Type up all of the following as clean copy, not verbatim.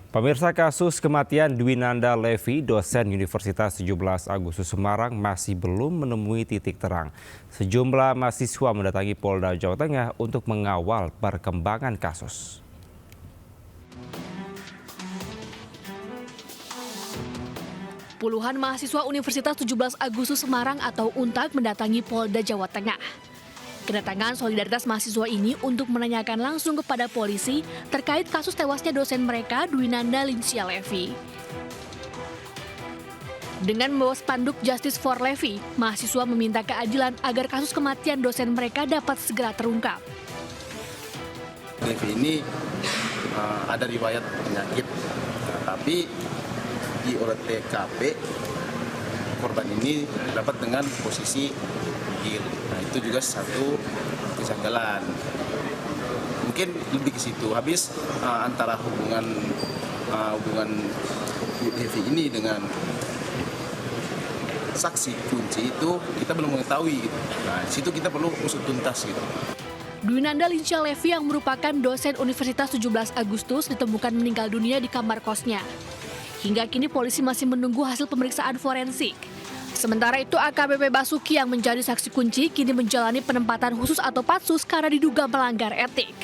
Pemirsa, kasus kematian Dwinanda Levi, dosen Universitas 17 Agustus Semarang masih belum menemui titik terang. Sejumlah mahasiswa mendatangi Polda Jawa Tengah untuk mengawal perkembangan kasus. Puluhan mahasiswa Universitas 17 Agustus Semarang atau UNTAG mendatangi Polda Jawa Tengah. Kedatangan solidaritas mahasiswa ini untuk menanyakan langsung kepada polisi terkait kasus tewasnya dosen mereka, Dwinanda Lincia Levi. Dengan membawa spanduk Justice for Levi, mahasiswa meminta keadilan agar kasus kematian dosen mereka dapat segera terungkap. Levi ini ada riwayat penyakit, tapi di olah TKP korban ini dapat dengan posisi gigil. Nah, itu juga satu kejanggalan. Mungkin lebih ke situ. Habis antara hubungan Levi ini dengan saksi kunci itu kita belum mengetahui. Gitu. Nah, di situ kita perlu usut tuntas gitu. Dwinanda Lincia Levi yang merupakan dosen Universitas 17 Agustus ditemukan meninggal dunia di kamar kosnya. Hingga kini polisi masih menunggu hasil pemeriksaan forensik. Sementara itu AKBP Basuki yang menjadi saksi kunci kini menjalani penempatan khusus atau patsus karena diduga melanggar etik.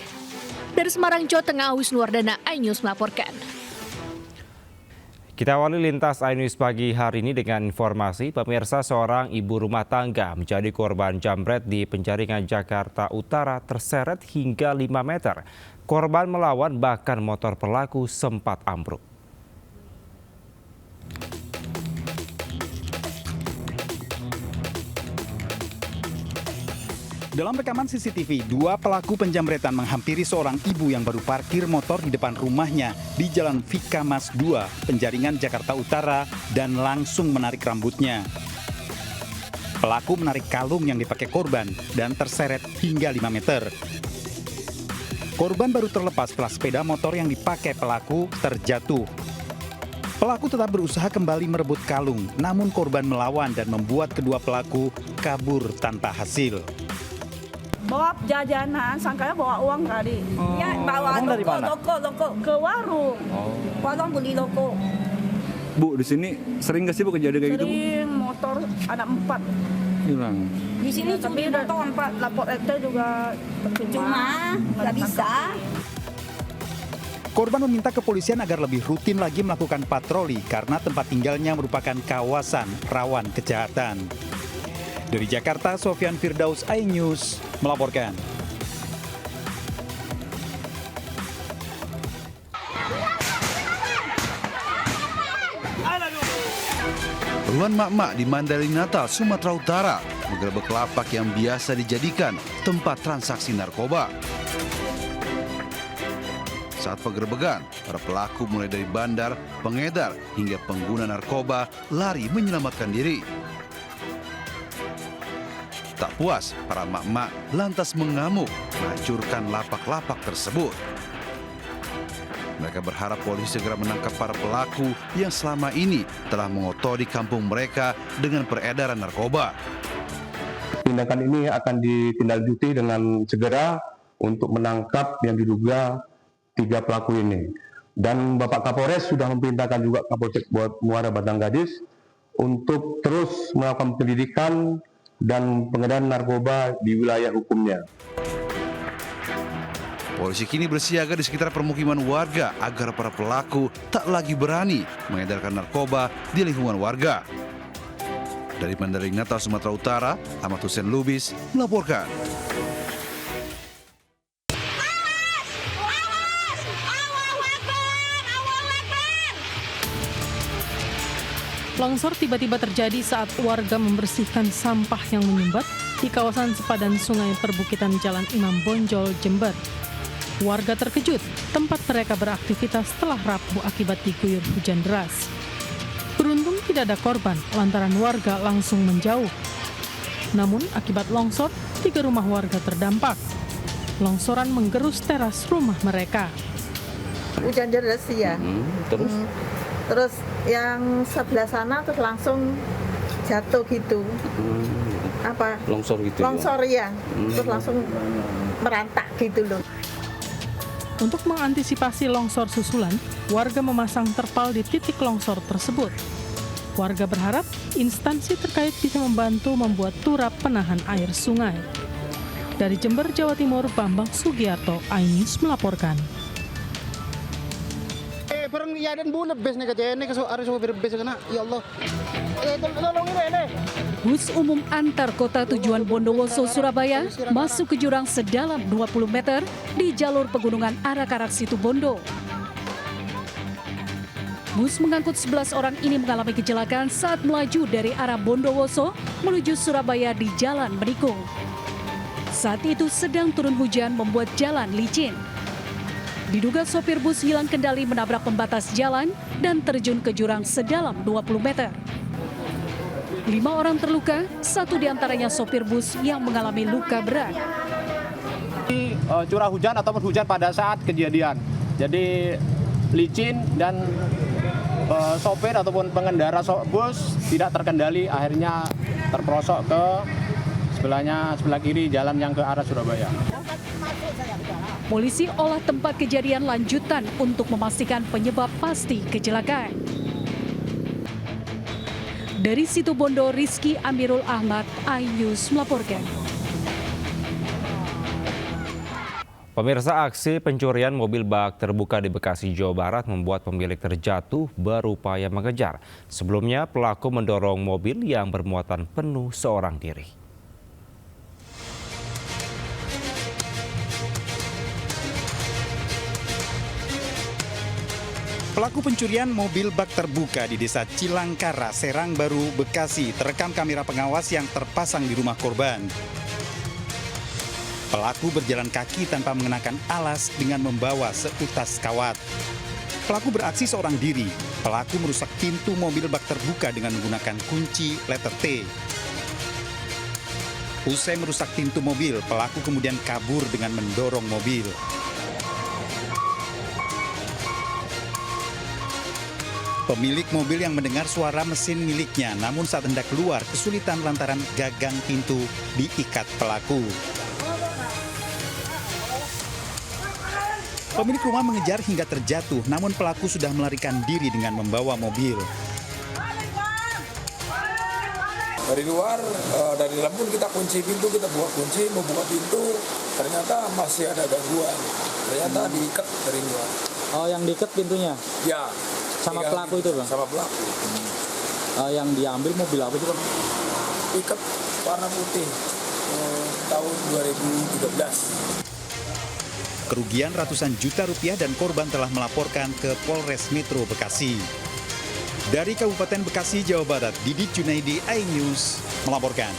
Dari Semarang, Jawa Tengah, Wisnuwardana, iNews melaporkan. Kita awali lintas iNews pagi hari ini dengan informasi pemirsa seorang ibu rumah tangga menjadi korban jambret di Penjaringan Jakarta Utara terseret hingga 5 meter. Korban melawan bahkan motor pelaku sempat ambruk. Dalam rekaman CCTV, dua pelaku penjamretan menghampiri seorang ibu yang baru parkir motor di depan rumahnya di Jalan Vika Mas 2, Penjaringan, Jakarta Utara, dan langsung menarik rambutnya. Pelaku menarik kalung yang dipakai korban dan terseret hingga 5 meter. Korban baru terlepas setelah sepeda motor yang dipakai pelaku terjatuh. Pelaku tetap berusaha kembali merebut kalung, namun korban melawan dan membuat kedua pelaku kabur tanpa hasil. Bawa jajanan, sangkanya bawa uang tadi. Ya, bawa loko ke warung. Warung beli loko. Bu, di sini sering nggak sih Bu kejadian kayak gitu? Sering, motor ada 4. Hilang. Di sini tapi motor 4, lapor RT juga cuma nggak bisa. Korban meminta kepolisian agar lebih rutin lagi melakukan patroli karena tempat tinggalnya merupakan kawasan rawan kejahatan. Dari Jakarta, Sofyan Firdaus, iNews melaporkan. Puluhan mak-mak di Mandailing Natal, Sumatera Utara menggerebek lapak yang biasa dijadikan tempat transaksi narkoba. Saat penggerebekan, para pelaku mulai dari bandar, pengedar, hingga pengguna narkoba lari menyelamatkan diri. Tak puas, para mak-mak lantas mengamuk menghancurkan lapak-lapak tersebut. Mereka berharap polisi segera menangkap para pelaku yang selama ini telah mengotori kampung mereka dengan peredaran narkoba. Tindakan ini akan ditindaklanjuti dengan segera untuk menangkap yang diduga 3 pelaku ini. Dan Bapak Kapolres sudah memerintahkan juga Kapolsek Muara Batang Gadis untuk terus melakukan pendidikan dan pengedaran narkoba di wilayah hukumnya. Polisi kini bersiaga di sekitar permukiman warga agar para pelaku tak lagi berani mengedarkan narkoba di lingkungan warga. Dari Mandailing Natal, Sumatera Utara, Ahmad Hussein Lubis melaporkan. Longsor tiba-tiba terjadi saat warga membersihkan sampah yang menyumbat di kawasan sepadan Sungai Perbukitan Jalan Imam Bonjol, Jember. Warga terkejut, tempat mereka beraktivitas telah rapuh akibat diguyur hujan deras. Beruntung tidak ada korban, lantaran warga langsung menjauh. Namun akibat longsor, 3 rumah warga terdampak. Longsoran menggerus teras rumah mereka. Hujan deras ya. Terus yang sebelah sana terus langsung jatuh gitu. Longsor gitu. Longsor ya. Terus langsung merantak gitu loh. Untuk mengantisipasi longsor susulan, warga memasang terpal di titik longsor tersebut. Warga berharap instansi terkait bisa membantu membuat turap penahan air sungai. Dari Jember, Jawa Timur, Bambang Sugiarto, iNews melaporkan. Bus umum antar kota tujuan Bondowoso, Surabaya masuk ke jurang sedalam 20 meter di jalur pegunungan Arak-Arak Situbondo. Bus mengangkut 11 orang ini mengalami kecelakaan saat melaju dari arah Bondowoso menuju Surabaya di Jalan Menikung. Saat itu sedang turun hujan membuat jalan licin. Diduga sopir bus hilang kendali menabrak pembatas jalan dan terjun ke jurang sedalam 20 meter. 5 orang terluka, 1 diantaranya sopir bus yang mengalami luka berat. Curah hujan ataupun hujan pada saat kejadian. Jadi licin dan sopir ataupun pengendara bus tidak terkendali, akhirnya terperosok ke sebelah kiri jalan yang ke arah Surabaya. Polisi olah tempat kejadian lanjutan untuk memastikan penyebab pasti kecelakaan. Dari Situbondo, Rizky Amirul Ahmad, iNews melaporkan. Pemirsa, aksi pencurian mobil bak terbuka di Bekasi, Jawa Barat membuat pemilik terjatuh berupaya mengejar. Sebelumnya, pelaku mendorong mobil yang bermuatan penuh seorang diri. Pelaku pencurian mobil bak terbuka di Desa Cilangkara, Serang Baru, Bekasi terekam kamera pengawas yang terpasang di rumah korban. Pelaku berjalan kaki tanpa mengenakan alas dengan membawa seutas kawat. Pelaku beraksi seorang diri. Pelaku merusak pintu mobil bak terbuka dengan menggunakan kunci letter T. Usai merusak pintu mobil, pelaku kemudian kabur dengan mendorong mobil. Pemilik mobil yang mendengar suara mesin miliknya, namun saat hendak keluar kesulitan lantaran gagang pintu diikat pelaku. Pemilik rumah mengejar hingga terjatuh, namun pelaku sudah melarikan diri dengan membawa mobil. Dari luar, dari dalam pun kita kunci pintu, kita buka kunci, mau buka pintu, ternyata masih ada gangguan. Ternyata diikat dari luar. Oh, yang diikat pintunya? Ya. Sama pelaku itu, Bang? Sama pelaku. Yang diambil mobil apa itu, Bang? Pickup warna putih tahun 2013. Kerugian ratusan juta rupiah dan korban telah melaporkan ke Polres Metro Bekasi. Dari Kabupaten Bekasi, Jawa Barat, Didi Junaidi, iNews melaporkan.